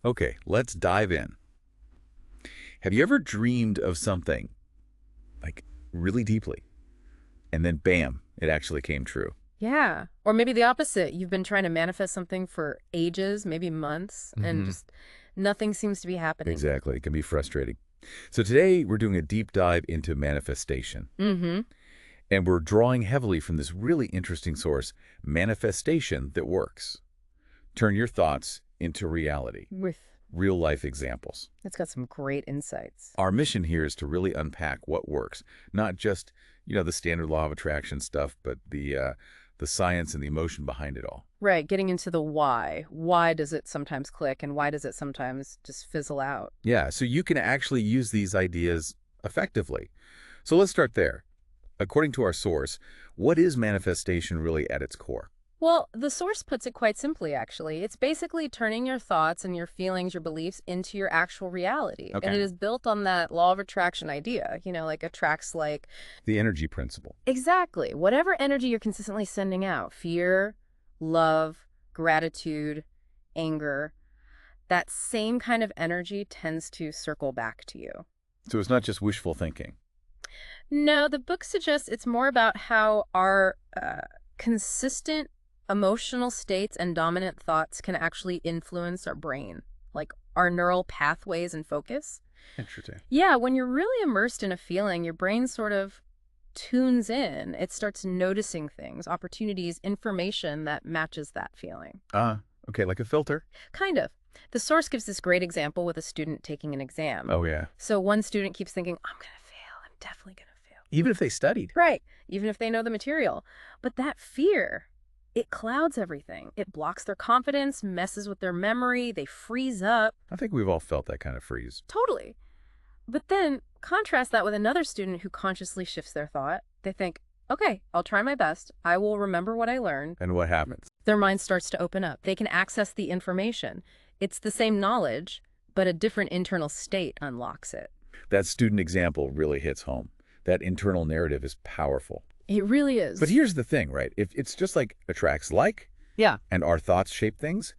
Okay, let's dive in. Have you ever dreamed of something, like, really deeply, and then bam, it actually came true? Yeah. Or maybe the opposite. You've been trying to manifest something for ages, maybe months, and Hmm. just nothing seems to be happening. Exactly. It can be frustrating. So today we're doing a deep dive into manifestation, Mm-hmm. and we're drawing heavily from this really interesting source, manifestation that works. Turn your thoughts into reality, With real life examples. It's got some great insights. Our mission here is to really unpack what works, not just, the standard law of attraction stuff, but the science and the emotion behind it all. Right, getting into the why. Why does it sometimes click and why does it sometimes just fizzle out? Yeah, so you can actually use these ideas effectively. So let's start there. According to our source, what is manifestation really at its core? Well, the source puts it quite simply, actually. It's basically turning your thoughts and your feelings, your beliefs into your actual reality. And Okay. it is built on that law of attraction idea, like attracts like. The energy principle. Exactly. Whatever energy you're consistently sending out, fear, love, gratitude, anger, that same kind of energy tends to circle back to you. So it's not just wishful thinking. No, the book suggests it's more about how our consistent emotional states and dominant thoughts can actually influence our brain, like our neural pathways and focus. Interesting. Yeah, when you're really immersed in a feeling, your brain sort of tunes in. It starts noticing things, opportunities, information that matches that feeling. Okay, like a filter. Kind of. The source gives this great example with a student taking an exam. Oh, yeah. So one student keeps thinking, I'm going to fail. I'm definitely going to fail. Even if they studied. Right. Even if they know the material. But that fear, it clouds everything. It blocks their confidence, messes with their memory. They freeze up. I think we've all felt that kind of freeze. Totally. But then contrast that with another student who consciously shifts their thought. They think, okay, I'll try my best. I will remember what I learned. And what happens? Their mind starts to open up. They can access the information. It's the same knowledge, but a different internal state unlocks it. That student example really hits home. That internal narrative is powerful. It really But is. here's the thing, right? If it's just like attracts like, Yeah. and our thoughts shape things,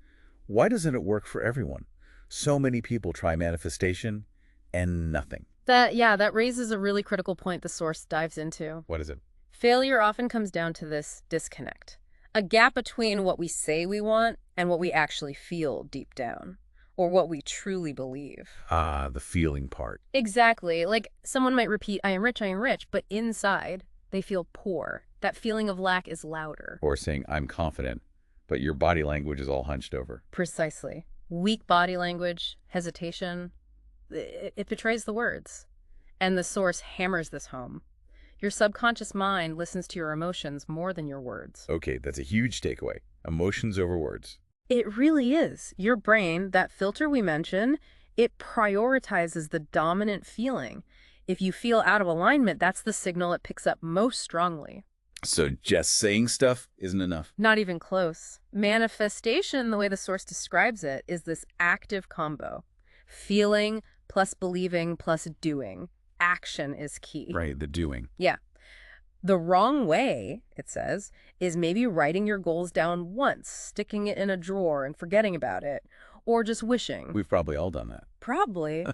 why doesn't it work for everyone? So many people try manifestation and nothing. That raises a really critical point the source dives into. What is it? Failure often comes down to this disconnect, a gap between what we say we want and what we actually feel deep down, or what we truly believe. Ah, the feeling part. Exactly. Like someone might repeat, I am rich, but inside they feel poor. That feeling of lack is louder. Or saying, I'm confident, but your body language is all hunched over. Precisely. Weak body language, hesitation, it betrays the words. And the source hammers this home. Your subconscious mind listens to your emotions more than your words. Okay, that's a huge takeaway. Emotions over words. It really is. Your brain, that filter we mentioned, it prioritizes the dominant feeling. If you feel out of alignment, that's the signal it picks up most strongly. So just saying stuff isn't enough. Not even close. Manifestation, the way the source describes it, is this active combo. Feeling plus believing plus doing. Action is key. Right, the doing. Yeah. The wrong way, it says, is maybe writing your goals down once, sticking it in a drawer and forgetting about it, or just wishing. We've probably all done that. Probably.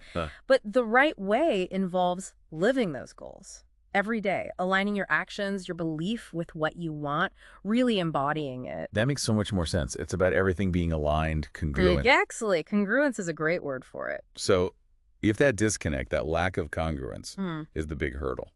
But the right way involves living those goals every day, aligning your actions, your belief with what you want, really embodying it. That makes so much more sense. It's about everything being aligned, congruent. Actually, congruence is a great word for it. So if that disconnect, that lack of congruence, Hmm. is the big hurdle,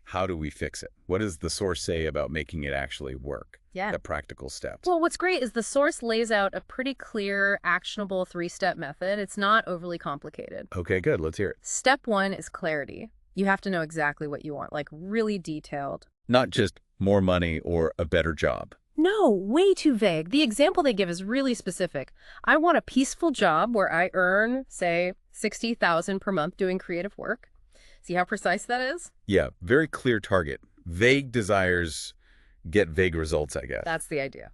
how do we fix it? What does the source say about making it actually work? Yeah. The practical steps. Well, what's great is the source lays out a pretty clear, actionable three-step method. It's not overly complicated. Okay, good. Let's hear it. Step one is clarity. You have to know exactly what you want, like really detailed. Not just more money or a better job. No, way too vague. The example they give is really specific. I want a peaceful job where I earn, say, $60,000 per month doing creative work. See how precise that is? Yeah, very clear target. Vague desires get vague results, I guess. That's the idea.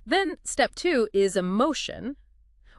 Then step two is emotion.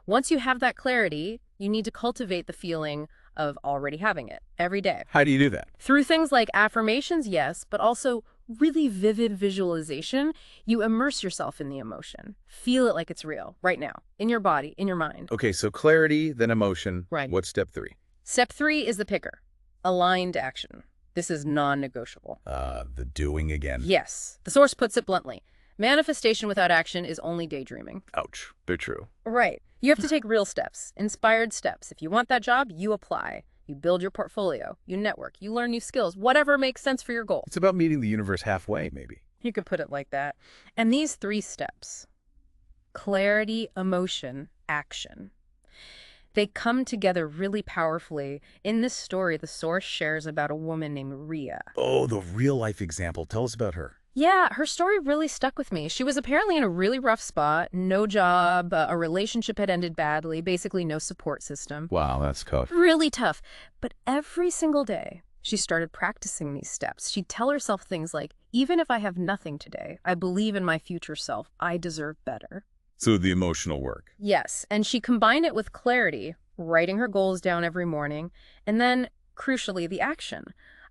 Once you have that clarity, you need to cultivate the feeling of already having it every day. How do you do that? Through things like affirmations, yes, but also really vivid visualization. You immerse yourself in the emotion. Feel it like it's real, right now, in your body, in your mind. Okay, so clarity, then emotion. Right. What's step 3? Step 3 is the picker. Aligned action. This is non-negotiable. The doing again. Yes. The source puts it bluntly. Manifestation without action is only daydreaming. Ouch. They're true. Right. You have to take real steps, inspired steps. If you want that job, you apply. You build your portfolio. You network. You learn new skills. Whatever makes sense for your goal. It's about meeting the universe halfway, maybe. You could put it like that. And these 3 steps, clarity, emotion, action, they come together really powerfully. In this story, the source shares about a woman named Rhea. Oh, the real-life example. Tell us about her. Yeah, her story really stuck with me. She was apparently in a really rough spot, no job, a relationship had ended badly, basically no support system. Wow, that's tough. Really tough. But every single day, she started practicing these steps. She'd tell herself things like, even if I have nothing today, I believe in my future self. I deserve better. So the emotional work. Yes, and she combined it with clarity, writing her goals down every morning, and then, crucially, the action.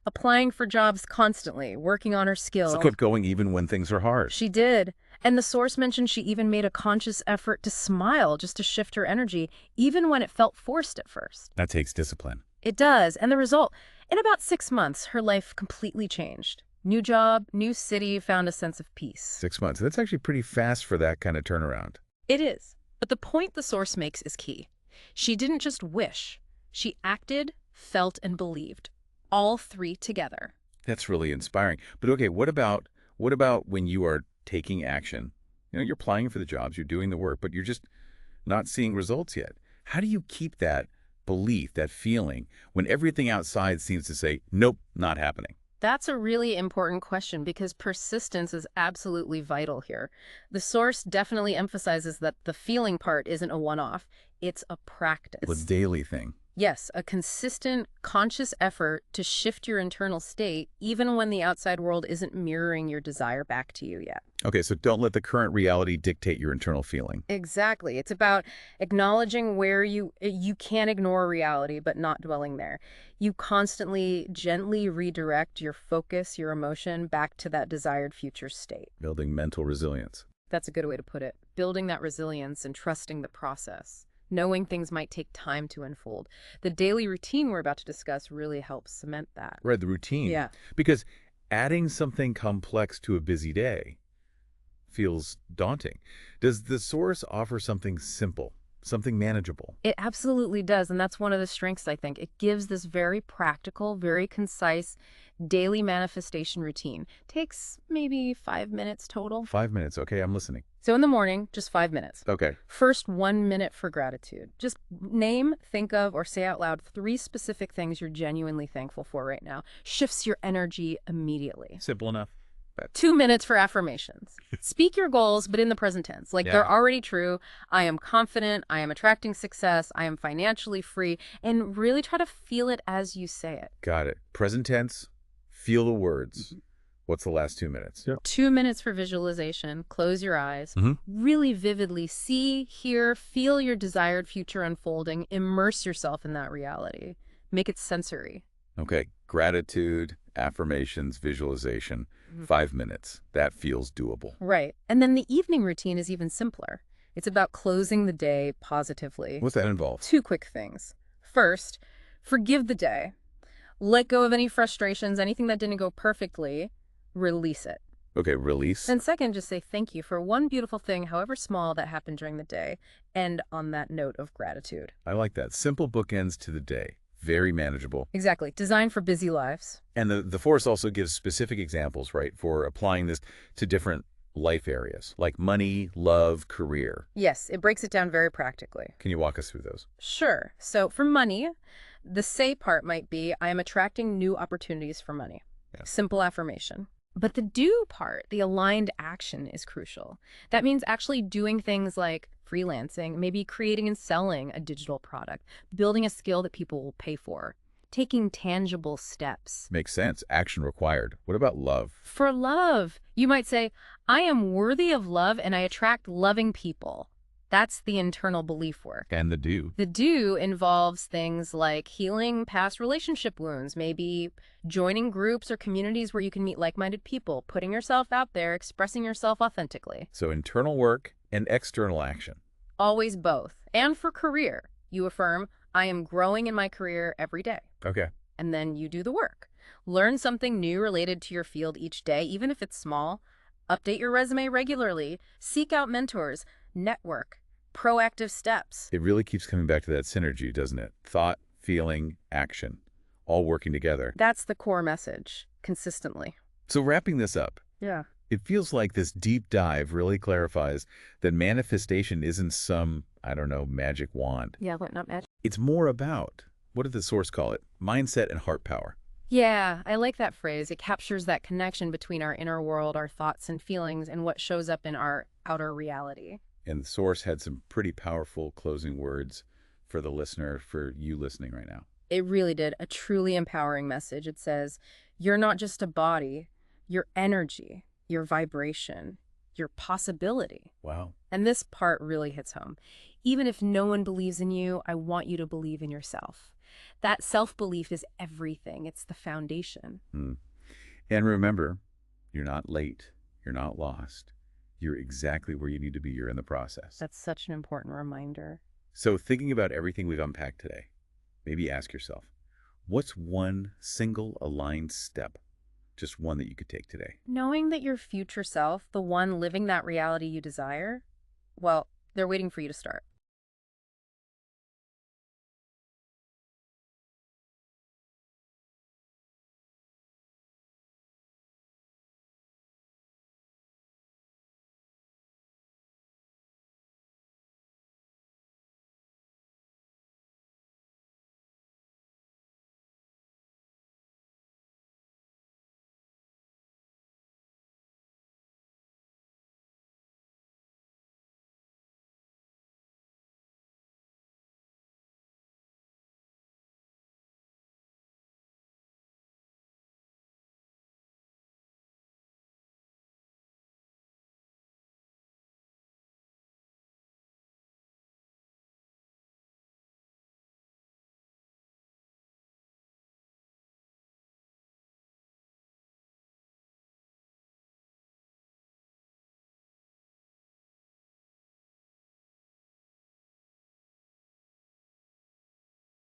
Applying for jobs constantly, working on her skills. So kept going even when things are hard. She did. And the source mentioned she even made a conscious effort to smile just to shift her energy, even when it felt forced at first. That takes discipline. It does. And the result, in about 6 months, her life completely changed. New job, new city, found a sense of peace. 6 months. That's actually pretty fast for that kind of turnaround. It is. But the point the source makes is key. She didn't just wish. She acted, felt, and believed. All 3 together. That's really inspiring. But okay, what about when you are taking action? You know, you're applying for the jobs, you're doing the work, but you're just not seeing results yet. How do you keep that belief, that feeling, when everything outside seems to say, nope, not happening? That's a really important question because persistence is absolutely vital here. The source definitely emphasizes that the feeling part isn't a one-off. It's a practice. The daily thing. Yes, a consistent, conscious effort to shift your internal state, even when the outside world isn't mirroring your desire back to you yet. Okay, so don't let the current reality dictate your internal feeling. Exactly. It's about acknowledging where you can't ignore reality, but not dwelling there. You constantly, gently redirect your focus, your emotion, back to that desired future state. Building mental resilience. That's a good way to put it. Building that resilience and trusting the process. Knowing things might take time to unfold. The daily routine we're about to discuss really helps cement that. Right, the routine. Yeah. Because adding something complex to a busy day feels daunting. Does the source offer something simple, something manageable? It absolutely does, and that's one of the strengths, I think. It gives this very practical, very concise daily manifestation routine. Takes maybe 5 minutes total. 5 minutes. Okay, I'm listening. So in the morning, just 5 minutes. Okay. First, 1 minute for gratitude. Just name, think of, or say out loud 3 specific things you're genuinely thankful for right now. Shifts your energy immediately. Simple enough. 2 minutes for affirmations. Speak your goals, but in the present tense. Like they're already true. I am confident. I am attracting success. I am financially free. And really try to feel it as you say it. Got it. Present tense, feel the words. What's the last 2 minutes? Yep. 2 minutes for visualization. Close your eyes. Really vividly see, hear, feel your desired future unfolding. Immerse yourself in that reality. Make it sensory. Okay. Gratitude, affirmations, visualization. 5 minutes. That feels doable. Right. And then the evening routine is even simpler. It's about closing the day positively. What's that involve? 2 quick things. First, forgive the day. Let go of any frustrations, anything that didn't go perfectly. Release it. Okay, release. And second, just say thank you for one beautiful thing, however small, that happened during the day. And on that note of gratitude. I like that. Simple bookends to the day. Very manageable. Exactly. Designed for busy lives. And the force also gives specific examples, right, for applying this to different life areas, like money, love, career. Yes, it breaks it down very practically. Can you walk us through those? Sure. So for money, the say part might be, I am attracting new opportunities for money. Yeah. Simple affirmation. But the do part, the aligned action, is crucial. That means actually doing things like freelancing, maybe creating and selling a digital product, building a skill that people will pay for, taking tangible steps. Makes sense. Action required. What about love? For love, you might say, I am worthy of love and I attract loving people. That's the internal belief work. And the do. The do involves things like healing past relationship wounds, maybe joining groups or communities where you can meet like-minded people, putting yourself out there, expressing yourself authentically. So internal work and external action. Always both. And for career, you affirm, I am growing in my career every day. Okay. And then you do the work. Learn something new related to your field each day, even if it's small. Update your resume regularly. Seek out mentors. Network. Proactive steps. It really keeps coming back to that synergy, doesn't it? Thought, feeling, action, all working together. That's the core message, consistently. So wrapping this up, Yeah. it feels like this deep dive really clarifies that manifestation isn't some, I don't know, magic wand. Yeah, what not magic? It's more about, what did the source call it? Mindset and heart power. Yeah, I like that phrase. It captures that connection between our inner world, our thoughts and feelings, and what shows up in our outer reality. And the source had some pretty powerful closing words for the listener, for you listening right now. It really did. A truly empowering message. It says, you're not just a body, you're energy, your vibration, your possibility. Wow. And this part really hits home. Even if no one believes in you, I want you to believe in yourself. That self-belief is everything. It's the foundation. And remember, you're not late. You're not lost. You're exactly where you need to be. You're in the process. That's such an important reminder. So thinking about everything we've unpacked today, maybe ask yourself, what's one single aligned step, just one that you could take today? Knowing that your future self, the one living that reality you desire, well, they're waiting for you to start.